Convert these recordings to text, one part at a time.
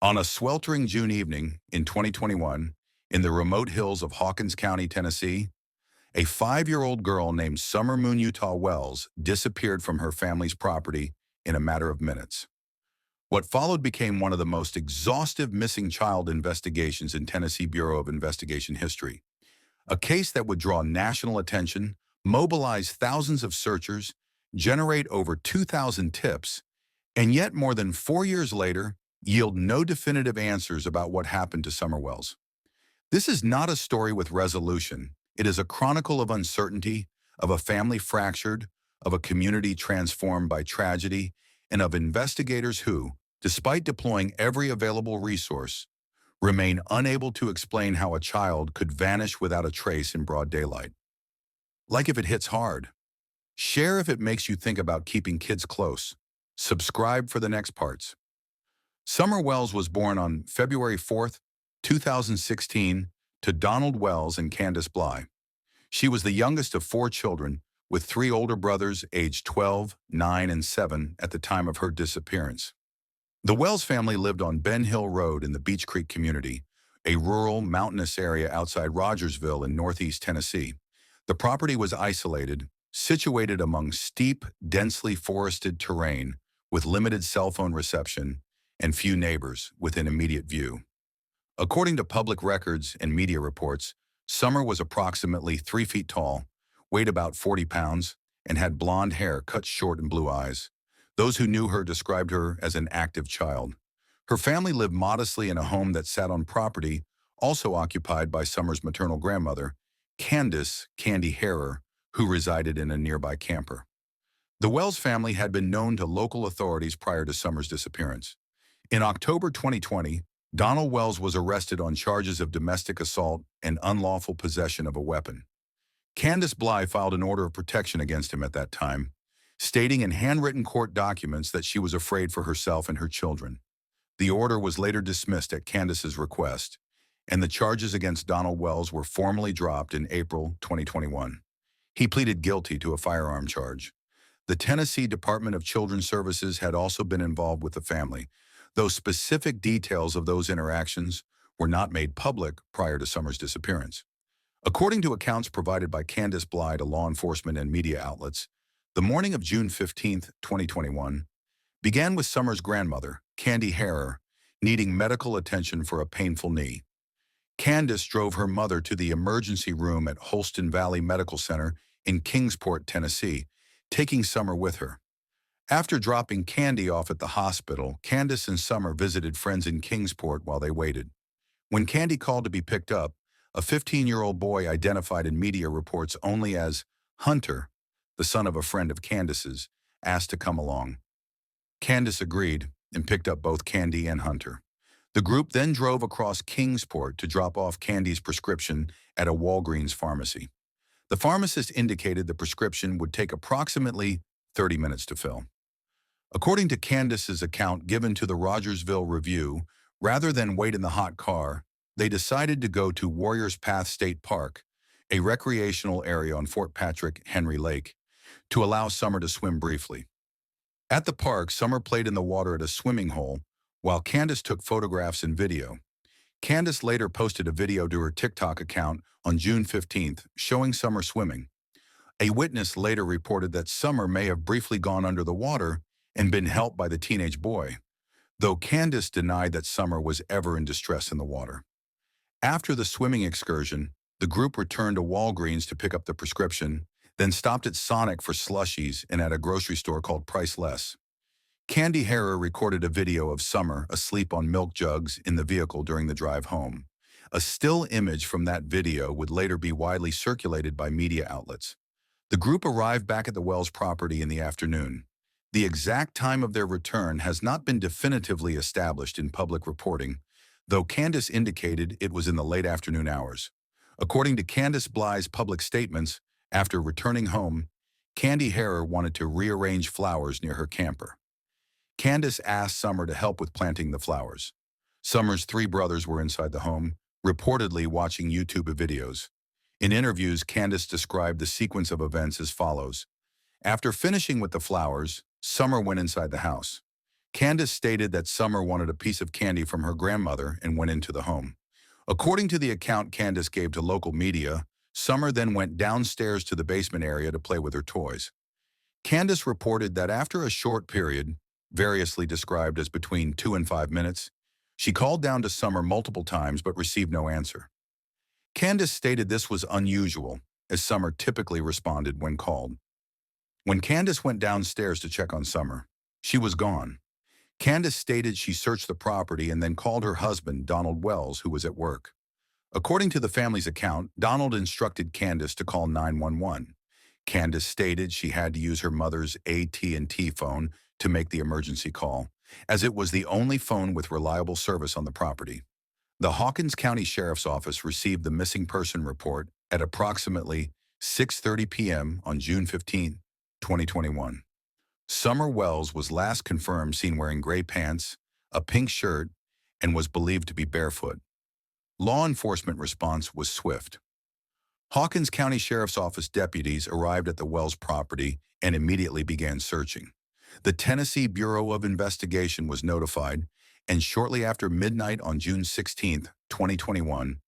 On a sweltering June evening in 2021, in the remote hills of Hawkins County, Tennessee, a 5-year-old girl named Summer Moon Utah Wells disappeared from her family's property in a matter of minutes. What followed became one of the most exhaustive missing child investigations in Tennessee Bureau of Investigation history, a case that would draw national attention, mobilize thousands of searchers, generate over 2,000 tips, and yet more than 4 years later, yield no definitive answers about what happened to Summer Wells. This is not a story with resolution. It is a chronicle of uncertainty, of a family fractured, of a community transformed by tragedy, and of investigators who, despite deploying every available resource, remain unable to explain how a child could vanish without a trace in broad daylight. Like if it hits hard. Share if it makes you think about keeping kids close. Subscribe for the next parts. Summer Wells was born on February 4th, 2016, to Donald Wells and Candace Bly. She was the youngest of 4 children, with 3 older brothers aged 12, 9, and 7 at the time of her disappearance. The Wells family lived on Ben Hill Road in the Beech Creek community, a rural, mountainous area outside Rogersville in northeast Tennessee. The property was isolated, situated among steep, densely forested terrain with limited cell phone reception and few neighbors within immediate view. According to public records and media reports, Summer was approximately 3 feet tall, weighed about 40 pounds, and had blonde hair cut short and blue eyes. Those who knew her described her as an active child. Her family lived modestly in a home that sat on property also occupied by Summer's maternal grandmother, Candace "Candy" Harrer, who resided in a nearby camper. The Wells family had been known to local authorities prior to Summer's disappearance. In October 2020, Donald Wells was arrested on charges of domestic assault and unlawful possession of a weapon. Candace Bly filed an order of protection against him at that time, stating in handwritten court documents that she was afraid for herself and her children. The order was later dismissed at Candace's request, and the charges against Donald Wells were formally dropped in April 2021. He pleaded guilty to a firearm charge. The Tennessee Department of Children's Services had also been involved with the family, though specific details of those interactions were not made public prior to Summer's disappearance. According to accounts provided by Candace Bly to law enforcement and media outlets, the morning of June 15, 2021, began with Summer's grandmother, Candy Harrer, needing medical attention for a painful knee. Candace drove her mother to the emergency room at Holston Valley Medical Center in Kingsport, Tennessee, taking Summer with her. After dropping Candy off at the hospital, Candace and Summer visited friends in Kingsport while they waited. When Candy called to be picked up, a 15-year-old boy identified in media reports only as Hunter, the son of a friend of Candace's, asked to come along. Candace agreed and picked up both Candy and Hunter. The group then drove across Kingsport to drop off Candy's prescription at a Walgreens pharmacy. The pharmacist indicated the prescription would take approximately 30 minutes to fill. According to Candace's account given to the Rogersville Review, rather than wait in the hot car, they decided to go to Warriors Path State Park, a recreational area on Fort Patrick Henry Lake, to allow Summer to swim briefly. At the park, Summer played in the water at a swimming hole, while Candace took photographs and video. Candace later posted a video to her TikTok account on June 15th showing Summer swimming. A witness later reported that Summer may have briefly gone under the water and been helped by the teenage boy, though Candace denied that Summer was ever in distress in the water. After the swimming excursion, the group returned to Walgreens to pick up the prescription, then stopped at Sonic for slushies and at a grocery store called Priceless. Candy Harrer recorded a video of Summer asleep on milk jugs in the vehicle during the drive home. A still image from that video would later be widely circulated by media outlets. The group arrived back at the Wells property in the afternoon. The exact time of their return has not been definitively established in public reporting, though Candace indicated it was in the late afternoon hours. According to Candace Bly's public statements, after returning home, Candy Harrer wanted to rearrange flowers near her camper. Candace asked Summer to help with planting the flowers. Summer's 3 brothers were inside the home, reportedly watching YouTube videos. In interviews, Candace described the sequence of events as follows. After finishing with the flowers, Summer went inside the house. Candace stated that Summer wanted a piece of candy from her grandmother and went into the home. According to the account Candace gave to local media, Summer then went downstairs to the basement area to play with her toys. Candace reported that after a short period, variously described as between 2 and 5 minutes, she called down to Summer multiple times but received no answer. Candace stated this was unusual, as Summer typically responded when called. When Candace went downstairs to check on Summer, she was gone. Candace stated she searched the property and then called her husband, Donald Wells, who was at work. According to the family's account, Donald instructed Candace to call 911. Candace stated she had to use her mother's AT&T phone to make the emergency call, as it was the only phone with reliable service on the property. The Hawkins County Sheriff's Office received the missing person report at approximately 6:30 p.m. on June 15, 2021. Summer Wells was last confirmed seen wearing gray pants, a pink shirt, and was believed to be barefoot. Law enforcement response was swift. Hawkins County Sheriff's Office deputies arrived at the Wells property and immediately began searching. The Tennessee Bureau of Investigation was notified, and shortly after midnight on June 16, 2021,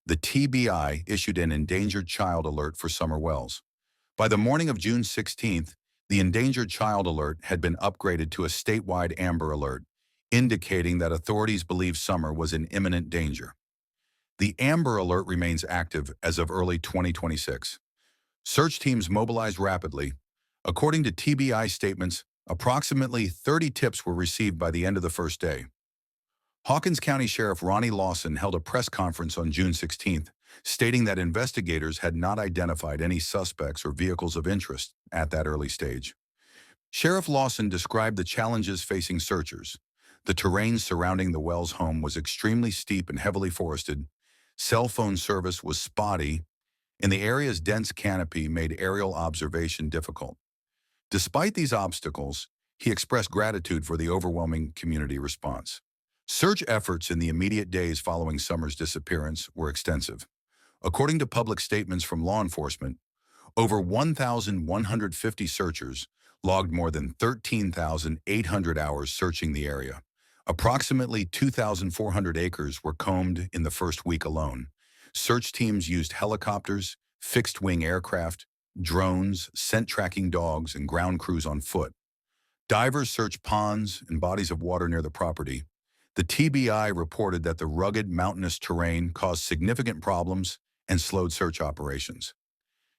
the TBI issued an endangered child alert for Summer Wells. By the morning of June 16th, the endangered child alert had been upgraded to a statewide Amber Alert, indicating that authorities believed Summer was in imminent danger. The Amber Alert remains active as of early 2026. Search teams mobilized rapidly. According to TBI statements, approximately 30 tips were received by the end of the first day. Hawkins County Sheriff Ronnie Lawson held a press conference on June 16th, stating that investigators had not identified any suspects or vehicles of interest at that early stage. Sheriff Lawson described the challenges facing searchers. The terrain surrounding the Wells home was extremely steep and heavily forested. Cell phone service was spotty, and the area's dense canopy made aerial observation difficult. Despite these obstacles, he expressed gratitude for the overwhelming community response. Search efforts in the immediate days following Summer's disappearance were extensive. According to public statements from law enforcement, over 1,150 searchers logged more than 13,800 hours searching the area. Approximately 2,400 acres were combed in the first week alone. Search teams used helicopters, fixed-wing aircraft, drones, scent-tracking dogs, and ground crews on foot. Divers searched ponds and bodies of water near the property. The TBI reported that the rugged, mountainous terrain caused significant problems and slowed search operations.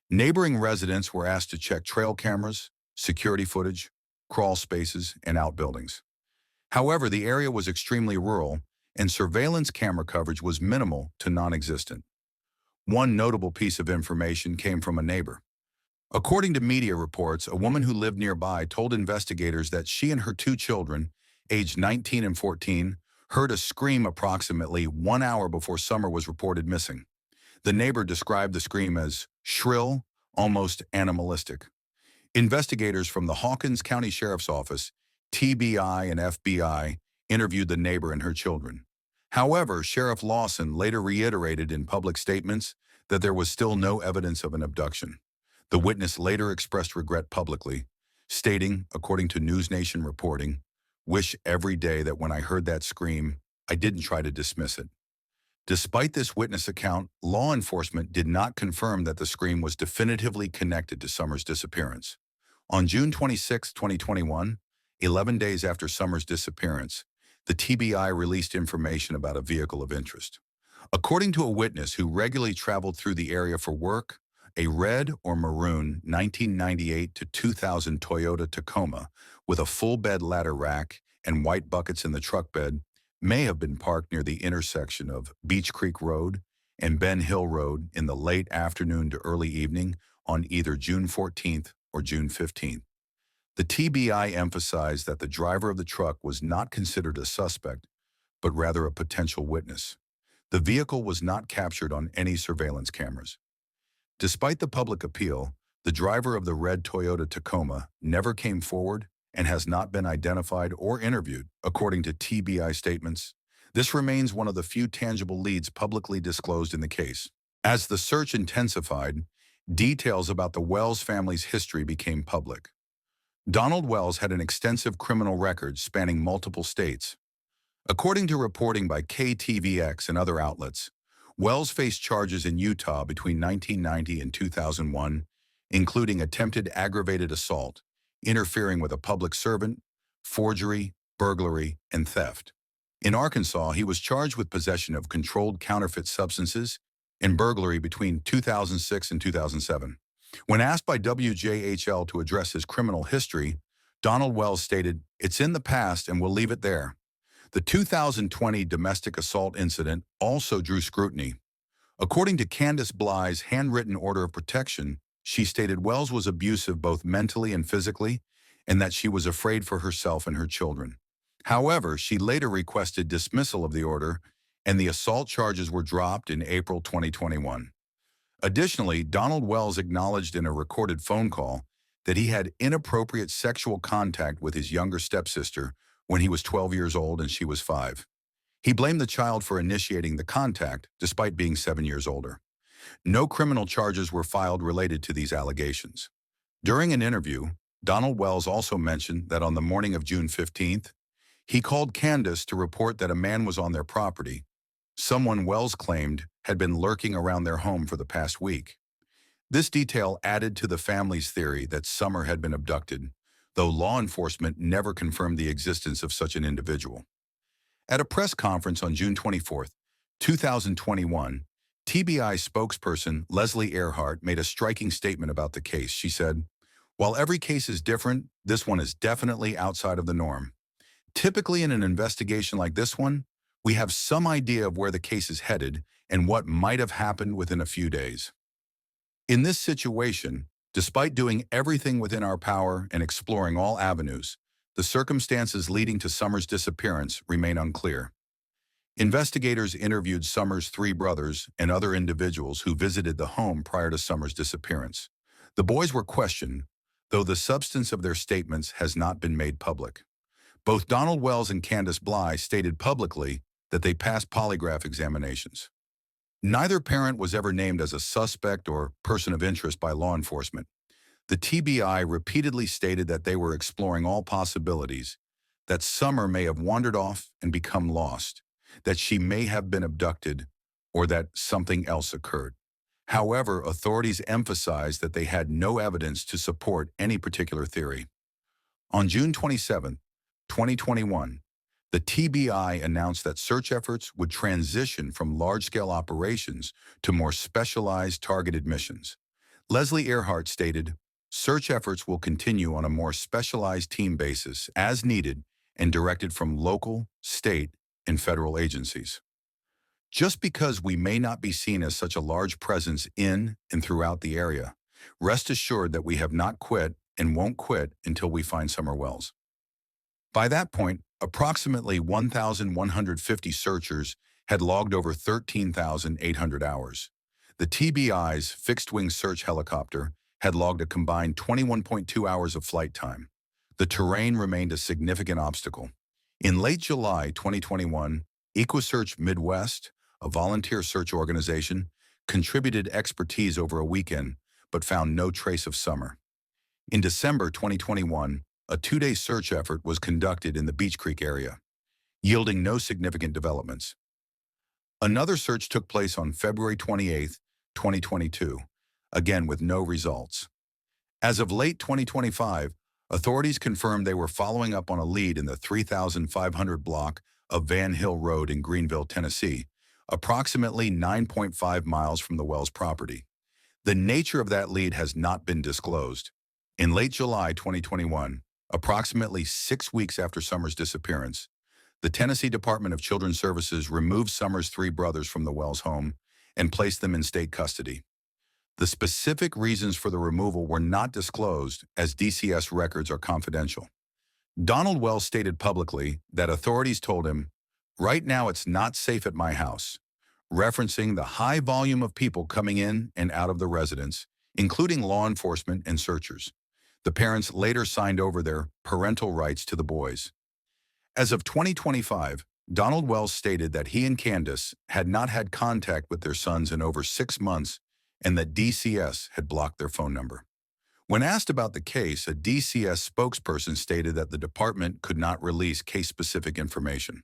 Neighboring residents were asked to check trail cameras, security footage, crawl spaces, and outbuildings. However, the area was extremely rural, and surveillance camera coverage was minimal to non-existent. One notable piece of information came from a neighbor. According to media reports, a woman who lived nearby told investigators that she and her two children, aged 19 and 14, heard a scream approximately 1 hour before Summer was reported missing. The neighbor described the scream as shrill, almost animalistic. Investigators from the Hawkins County Sheriff's Office, TBI, and FBI interviewed the neighbor and her children. However, Sheriff Lawson later reiterated in public statements that there was still no evidence of an abduction. The witness later expressed regret publicly, stating, according to News Nation reporting, "Wish every day that when I heard that scream, I didn't try to dismiss it." Despite this witness account, law enforcement did not confirm that the scream was definitively connected to Summer's disappearance. On June 26, 2021, 11 days after Summer's disappearance, the TBI released information about a vehicle of interest. According to a witness who regularly traveled through the area for work, a red or maroon 1998 to 2000 Toyota Tacoma with a full bed ladder rack and white buckets in the truck bed may have been parked near the intersection of Beach Creek Road and Ben Hill Road in the late afternoon to early evening on either June 14th or June 15th. The TBI emphasized that the driver of the truck was not considered a suspect, but rather a potential witness. The vehicle was not captured on any surveillance cameras. Despite the public appeal, the driver of the red Toyota Tacoma never came forward and has not been identified or interviewed, according to TBI statements. This remains one of the few tangible leads publicly disclosed in the case. As the search intensified, details about the Wells family's history became public. Donald Wells had an extensive criminal record spanning multiple states. According to reporting by KTVX and other outlets, Wells faced charges in Utah between 1990 and 2001, including attempted aggravated assault, interfering with a public servant, forgery, burglary, and theft. In Arkansas, he was charged with possession of controlled counterfeit substances and burglary between 2006 and 2007. When asked by WJHL to address his criminal history, Donald Wells stated, "It's in the past and we'll leave it there." The 2020 domestic assault incident also drew scrutiny. According to Candace Bly's handwritten order of protection, she stated Wells was abusive both mentally and physically, and that she was afraid for herself and her children. However, she later requested dismissal of the order, and the assault charges were dropped in April 2021. Additionally, Donald Wells acknowledged in a recorded phone call that he had inappropriate sexual contact with his younger stepsister when he was 12 years old and she was 5. He blamed the child for initiating the contact, despite being 7 years older. No criminal charges were filed related to these allegations. During an interview, Donald Wells also mentioned that on the morning of June 15th, he called Candace to report that a man was on their property, someone Wells claimed had been lurking around their home for the past week. This detail added to the family's theory that Summer had been abducted, though law enforcement never confirmed the existence of such an individual. At a press conference on June 24, 2021, TBI spokesperson Leslie Earhart made a striking statement about the case. She said, "While every case is different, this one is definitely outside of the norm. Typically in an investigation like this one, we have some idea of where the case is headed and what might have happened within a few days. In this situation, despite doing everything within our power and exploring all avenues, the circumstances leading to Summer's disappearance remain unclear." Investigators interviewed Summer's 3 brothers and other individuals who visited the home prior to Summer's disappearance. The boys were questioned, though the substance of their statements has not been made public. Both Donald Wells and Candace Bly stated publicly that they passed polygraph examinations. Neither parent was ever named as a suspect or person of interest by law enforcement. The TBI repeatedly stated that they were exploring all possibilities, that Summer may have wandered off and become lost, that she may have been abducted, or that something else occurred. However, authorities emphasized that they had no evidence to support any particular theory. On June 27, 2021, the TBI announced that search efforts would transition from large-scale operations to more specialized targeted missions. Leslie Earhart stated, "Search efforts will continue on a more specialized team basis as needed and directed from local, state, and federal agencies." Just because we may not be seen as such a large presence in and throughout the area, rest assured that we have not quit and won't quit until we find Summer Wells. By that point, approximately 1,150 searchers had logged over 13,800 hours. The TBI's fixed-wing search helicopter had logged a combined 21.2 hours of flight time. The terrain remained a significant obstacle. In late July 2021, EquiSearch Midwest, a volunteer search organization, contributed expertise over a weekend but found no trace of Summer. In December 2021, a 2-day search effort was conducted in the Beach Creek area, yielding no significant developments. Another search took place on February 28, 2022, again with no results. As of late 2025, authorities confirmed they were following up on a lead in the 3,500 block of Van Hill Road in Greenville, Tennessee, approximately 9.5 miles from the Wells property. The nature of that lead has not been disclosed. In late July 2021, approximately 6 weeks after Summer's disappearance, the Tennessee Department of Children's Services removed Summer's 3 brothers from the Wells home and placed them in state custody. The specific reasons for the removal were not disclosed, as DCS records are confidential. Donald Wells stated publicly that authorities told him, "Right now it's not safe at my house," referencing the high volume of people coming in and out of the residence, including law enforcement and searchers. The parents later signed over their parental rights to the boys. As of 2025, Donald Wells stated that he and Candace had not had contact with their sons in over 6 months and that DCS had blocked their phone number. When asked about the case, a DCS spokesperson stated that the department could not release case-specific information.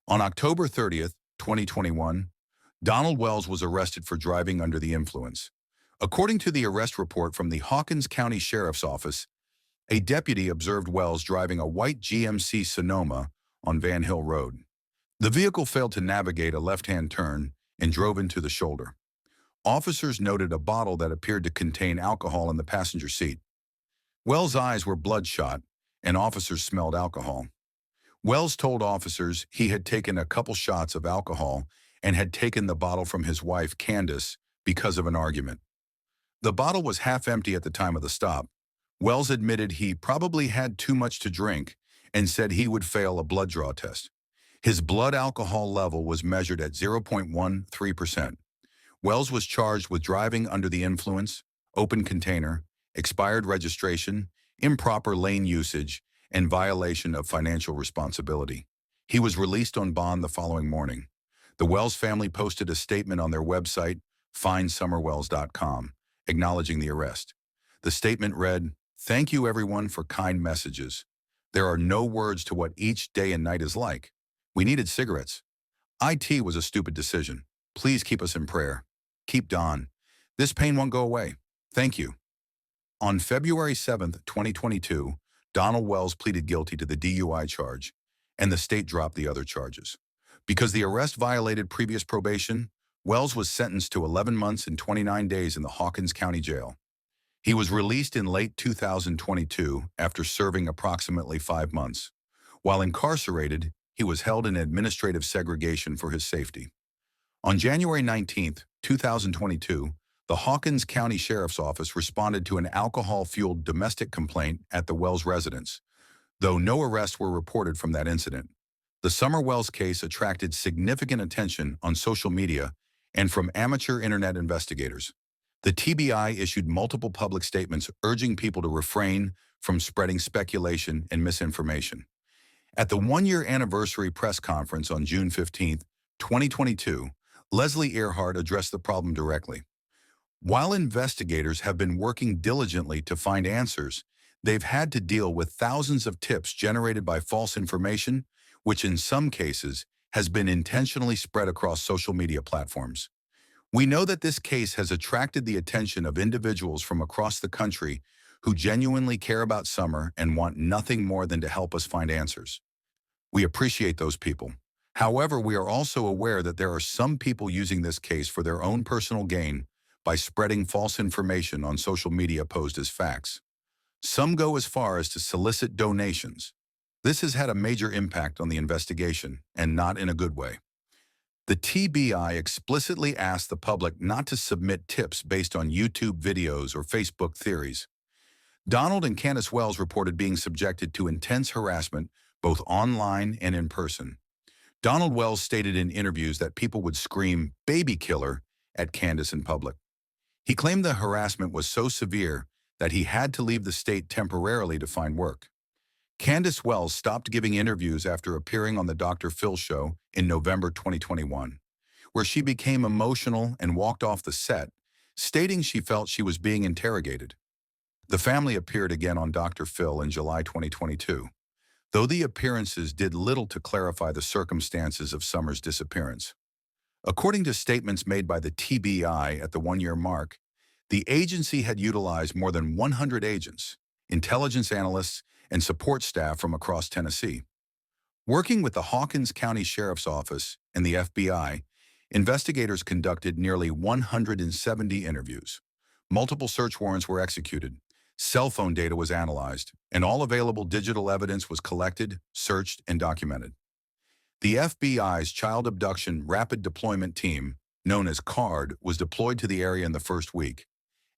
On October 30th, 2021, Donald Wells was arrested for driving under the influence. According to the arrest report from the Hawkins County Sheriff's Office, a deputy observed Wells driving a white GMC Sonoma on Van Hill Road. The vehicle failed to navigate a left-hand turn and drove into the shoulder. Officers noted a bottle that appeared to contain alcohol in the passenger seat. Wells' eyes were bloodshot, and officers smelled alcohol. Wells told officers he had taken a couple shots of alcohol and had taken the bottle from his wife, Candace, because of an argument. The bottle was half empty at the time of the stop. Wells admitted he probably had too much to drink and said he would fail a blood draw test. His blood alcohol level was measured at 0.13%. Wells was charged with driving under the influence, open container, expired registration, improper lane usage, and violation of financial responsibility. He was released on bond the following morning. The Wells family posted a statement on their website, findsummerwells.com, acknowledging the arrest. The statement read, "Thank you everyone for kind messages. There are no words to what each day and night is like. We needed cigarettes. IT was a stupid decision. Please keep us in prayer. Keep Don. This pain won't go away. Thank you." On February 7th, 2022, Donald Wells pleaded guilty to the DUI charge, and the state dropped the other charges. Because the arrest violated previous probation, Wells was sentenced to 11 months and 29 days in the Hawkins County Jail. He was released in late 2022 after serving approximately 5 months. While incarcerated, he was held in administrative segregation for his safety. On January 19, 2022, the Hawkins County Sheriff's Office responded to an alcohol-fueled domestic complaint at the Wells residence, though no arrests were reported from that incident. The Summer Wells case attracted significant attention on social media and from amateur internet investigators. The TBI issued multiple public statements urging people to refrain from spreading speculation and misinformation. At the one-year anniversary press conference on June 15, 2022, Leslie Earhart addressed the problem directly. While investigators have been working diligently to find answers, they've had to deal with thousands of tips generated by false information, which in some cases has been intentionally spread across social media platforms. We know that this case has attracted the attention of individuals from across the country who genuinely care about Summer and want nothing more than to help us find answers. We appreciate those people. However, we are also aware that there are some people using this case for their own personal gain by spreading false information on social media posed as facts. Some go as far as to solicit donations. This has had a major impact on the investigation, and not in a good way. The TBI explicitly asked the public not to submit tips based on YouTube videos or Facebook theories. Donald and Candace Wells reported being subjected to intense harassment both online and in person. Donald Wells stated in interviews that people would scream "baby killer" at Candace in public. He claimed the harassment was so severe that he had to leave the state temporarily to find work. Candace Wells stopped giving interviews after appearing on the Dr. Phil show in November 2021, where she became emotional and walked off the set, stating she felt she was being interrogated. The family appeared again on Dr. Phil in July 2022, though the appearances did little to clarify the circumstances of Summer's disappearance. According to statements made by the TBI at the one-year mark, the agency had utilized more than 100 agents, intelligence analysts, and support staff from across Tennessee. Working with the Hawkins County Sheriff's Office and the FBI, investigators conducted nearly 170 interviews. Multiple search warrants were executed, cell phone data was analyzed, and all available digital evidence was collected, searched, and documented. The FBI's Child Abduction Rapid Deployment Team, known as CARD, was deployed to the area in the first week.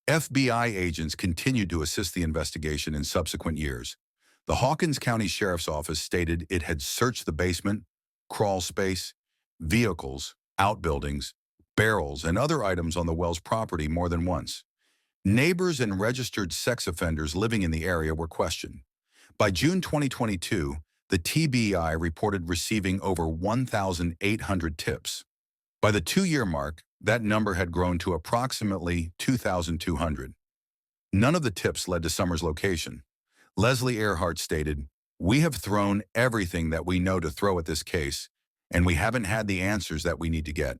FBI agents continued to assist the investigation in subsequent years. The Hawkins County Sheriff's Office stated it had searched the basement, crawl space, vehicles, outbuildings, barrels, and other items on the Wells property more than once. Neighbors and registered sex offenders living in the area were questioned. By June 2022, the TBI reported receiving over 1,800 tips. By the two-year mark, that number had grown to approximately 2,200. None of the tips led to Summer's location. Leslie Earhart stated, "We have thrown everything that we know to throw at this case, and we haven't had the answers that we need to get.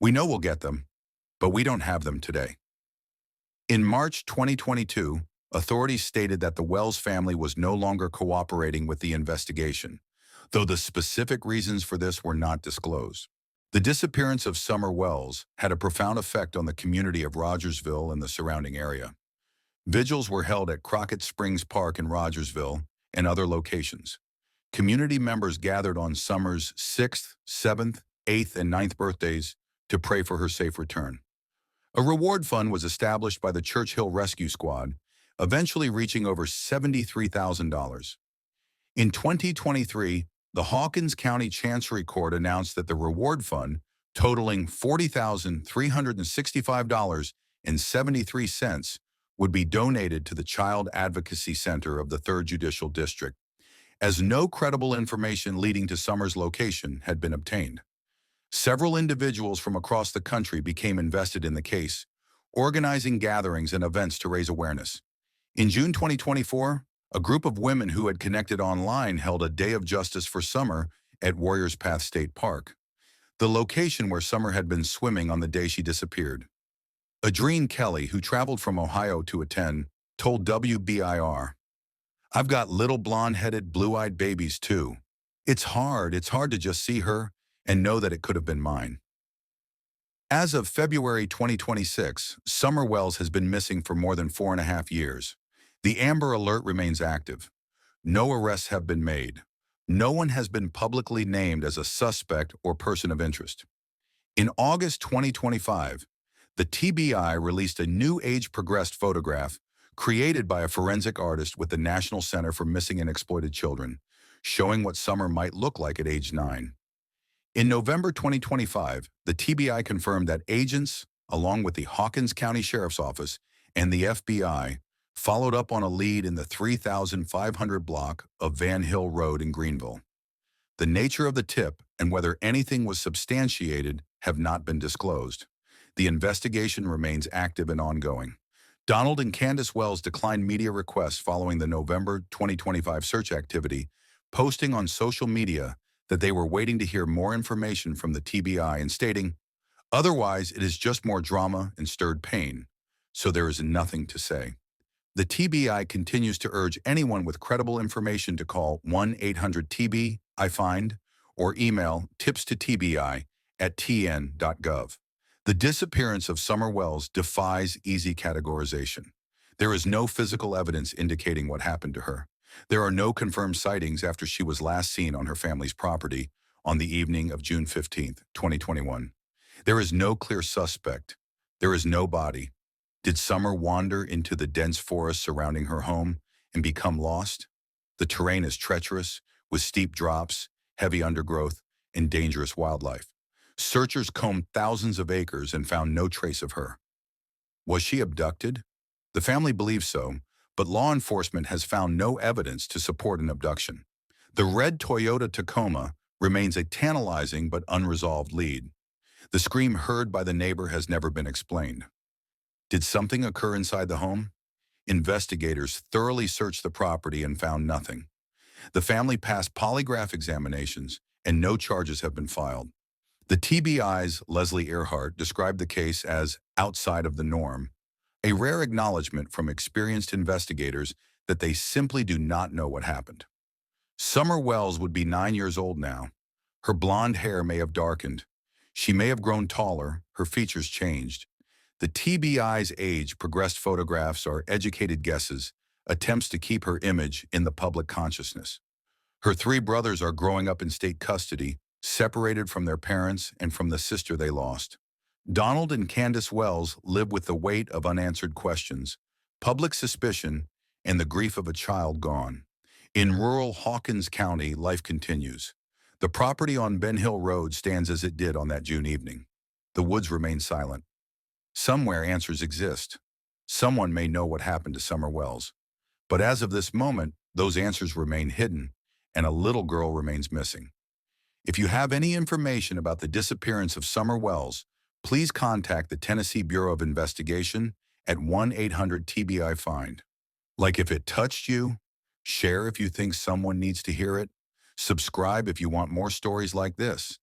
We know we'll get them, but we don't have them today." In March 2022, authorities stated that the Wells family was no longer cooperating with the investigation, though the specific reasons for this were not disclosed. The disappearance of Summer Wells had a profound effect on the community of Rogersville and the surrounding area. Vigils were held at Crockett Springs Park in Rogersville and other locations. Community members gathered on Summer's 6th, 7th, 8th, and 9th birthdays to pray for her safe return. A reward fund was established by the Church Hill Rescue Squad, eventually reaching over $73,000. In 2023, the Hawkins County Chancery Court announced that the reward fund, totaling $40,365.73, would be donated to the Child Advocacy Center of the 3rd Judicial District, as no credible information leading to Summer's location had been obtained. Several individuals from across the country became invested in the case, organizing gatherings and events to raise awareness. In June 2024, a group of women who had connected online held a Day of Justice for Summer at Warriors Path State Park, the location where Summer had been swimming on the day she disappeared. Adrene Kelly, who traveled from Ohio to attend, told WBIR, "I've got little blonde-headed, blue-eyed babies too. It's hard to just see her and know that it could have been mine." As of February 2026, Summer Wells has been missing for more than 4.5 years. The Amber Alert remains active. No arrests have been made. No one has been publicly named as a suspect or person of interest. In August 2025, the TBI released a new age-progressed photograph created by a forensic artist with the National Center for Missing and Exploited Children, showing what Summer might look like at age 9. In November 2025, the TBI confirmed that agents, along with the Hawkins County Sheriff's Office and the FBI, followed up on a lead in the 3500 block of Van Hill Road in Greenville. The nature of the tip and whether anything was substantiated have not been disclosed. The investigation remains active and ongoing. Donald and Candace Wells declined media requests following the November 2025 search activity, posting on social media that they were waiting to hear more information from the TBI and stating, "Otherwise, it is just more drama and stirred pain, so there is nothing to say." The TBI continues to urge anyone with credible information to call 1-800-TB-I-FIND or email tipstotbi@tn.gov. The disappearance of Summer Wells defies easy categorization. There is no physical evidence indicating what happened to her. There are no confirmed sightings after she was last seen on her family's property on the evening of June 15, 2021. There is no clear suspect. There is no body. Did Summer wander into the dense forest surrounding her home and become lost? The terrain is treacherous, with steep drops, heavy undergrowth, and dangerous wildlife. Searchers combed thousands of acres and found no trace of her. Was she abducted? The family believes so, but law enforcement has found no evidence to support an abduction. The red Toyota Tacoma remains a tantalizing but unresolved lead. The scream heard by the neighbor has never been explained. Did something occur inside the home? Investigators thoroughly searched the property and found nothing. The family passed polygraph examinations and no charges have been filed. The TBI's Leslie Earhart described the case as outside of the norm, a rare acknowledgement from experienced investigators that they simply do not know what happened. Summer Wells would be 9 years old now. Her blonde hair may have darkened. She may have grown taller, her features changed. The TBI's age-progressed photographs are educated guesses, attempts to keep her image in the public consciousness. Her 3 brothers are growing up in state custody, separated from their parents and from the sister they lost. Donald and Candace Wells live with the weight of unanswered questions, public suspicion, and the grief of a child gone. In rural Hawkins County, life continues. The property on Ben Hill Road stands as it did on that June evening. The woods remain silent. Somewhere answers exist. Someone may know what happened to Summer Wells. But as of this moment, those answers remain hidden, and a little girl remains missing. If you have any information about the disappearance of Summer Wells, please contact the Tennessee Bureau of Investigation at 1-800-TBI-FIND. Like if it touched you, share if you think someone needs to hear it, subscribe if you want more stories like this.